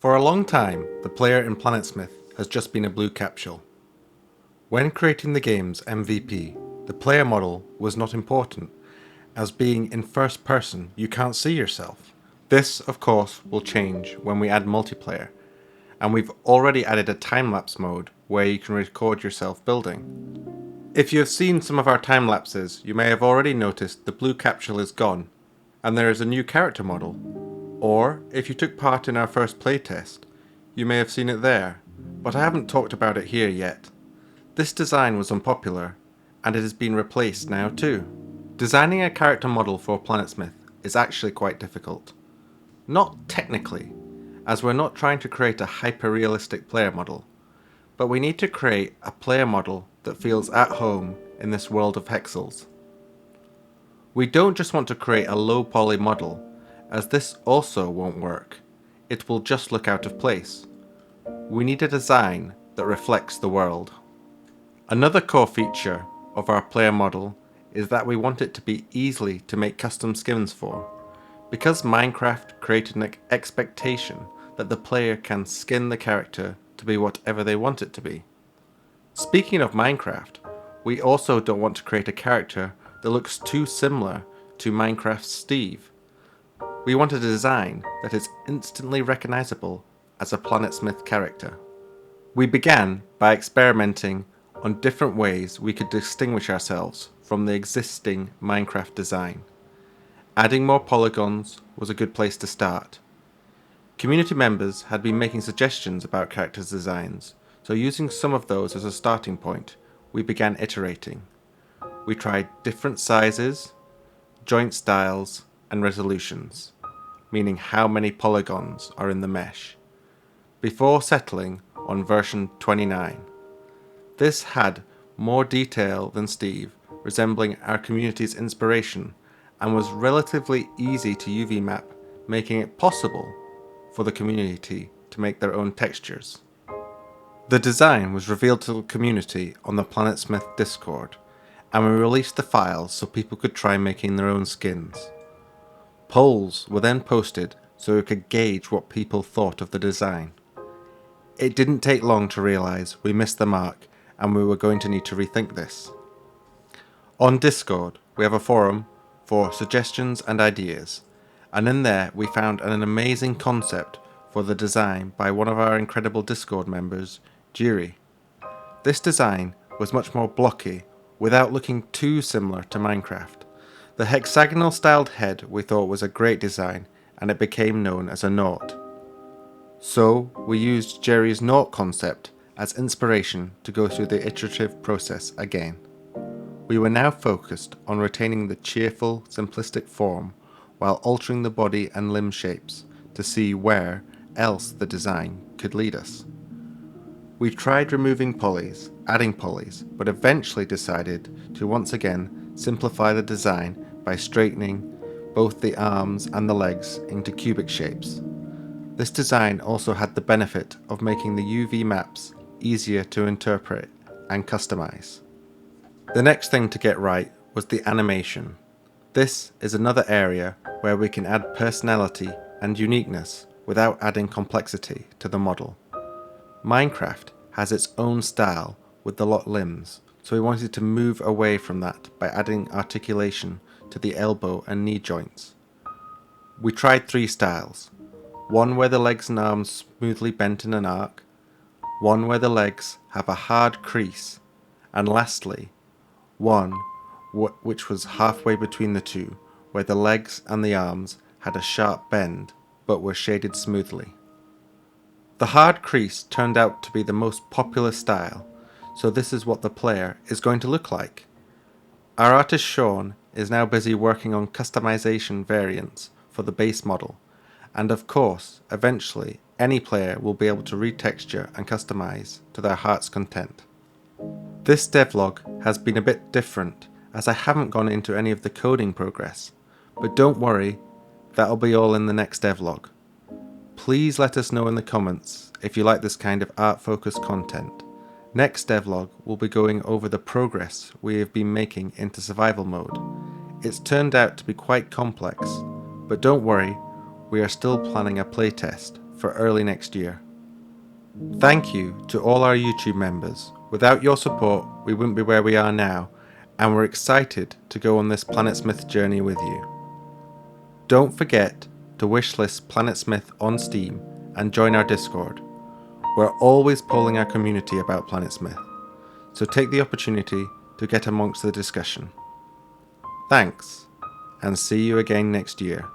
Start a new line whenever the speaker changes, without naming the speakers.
For a long time, the player in PlanetSmith has just been a blue capsule. When creating the game's MVP, the player model was not important, as being in first person you can't see yourself. This, of course, will change when we add multiplayer, and we've already added a time-lapse mode where you can record yourself building. If you have seen some of our time lapses, you may have already noticed the blue capsule is gone, and there is a new character model. Or, if you took part in our first playtest, you may have seen it there, but I haven't talked about it here yet. This design was unpopular, and it has been replaced now too. Designing a character model for PlanetSmith is actually quite difficult. Not technically, as we're not trying to create a hyper-realistic player model, but we need to create a player model that feels at home in this world of hexels. We don't just want to create a low-poly model, as this also won't work. It will just look out of place. We need a design that reflects the world. Another core feature of our player model is that we want it to be easy to make custom skins for, because Minecraft created an expectation that the player can skin the character to be whatever they want it to be. Speaking of Minecraft, we also don't want to create a character that looks too similar to Minecraft's Steve. We want a design that is instantly recognizable as a PlanetSmith character. We began by experimenting on different ways we could distinguish ourselves from the existing Minecraft design. Adding more polygons was a good place to start. Community members had been making suggestions about characters' designs, so using some of those as a starting point, we began iterating. We tried different sizes, joint styles, and resolutions, meaning how many polygons are in the mesh, before settling on version 29. This had more detail than Steve, resembling our community's inspiration, and was relatively easy to UV map, making it possible for the community to make their own textures. The design was revealed to the community on the PlanetSmith Discord, and we released the files so people could try making their own skins. Polls were then posted so we could gauge what people thought of the design. It didn't take long to realise we missed the mark and we were going to need to rethink this. On Discord, we have a forum for suggestions and ideas, and in there we found an amazing concept for the design by one of our incredible Discord members, Jiri. This design was much more blocky without looking too similar to Minecraft. The hexagonal styled head we thought was a great design, and it became known as a nought. So we used Jerry's nought concept as inspiration to go through the iterative process again. We were now focused on retaining the cheerful, simplistic form while altering the body and limb shapes to see where else the design could lead us. We tried removing polys, adding polys, but eventually decided to once again simplify the design by straightening both the arms and the legs into cubic shapes. This design also had the benefit of making the UV maps easier to interpret and customize. The next thing to get right was the animation. This is another area where we can add personality and uniqueness without adding complexity to the model. Minecraft has its own style with the locked limbs, so we wanted to move away from that by adding articulation to the elbow and knee joints. We tried 3 styles, one where the legs and arms smoothly bent in an arc, one where the legs have a hard crease, and lastly, one which was halfway between the two, where the legs and the arms had a sharp bend but were shaded smoothly. The hard crease turned out to be the most popular style, so this is what the player is going to look like. Our artist Sean is now busy working on customization variants for the base model, and of course, eventually, any player will be able to retexture and customize to their heart's content. This devlog has been a bit different, as I haven't gone into any of the coding progress, but don't worry, that'll be all in the next devlog. Please let us know in the comments if you like this kind of art-focused content. Next devlog will be going over the progress we have been making into survival mode. It's turned out to be quite complex, but don't worry, we are still planning a playtest for early next year. Thank you to all our YouTube members. Without your support, we wouldn't be where we are now, and we're excited to go on this PlanetSmith journey with you. Don't forget to wishlist PlanetSmith on Steam and join our Discord. We're always polling our community about PlanetSmith, so take the opportunity to get amongst the discussion. Thanks, and see you again next year.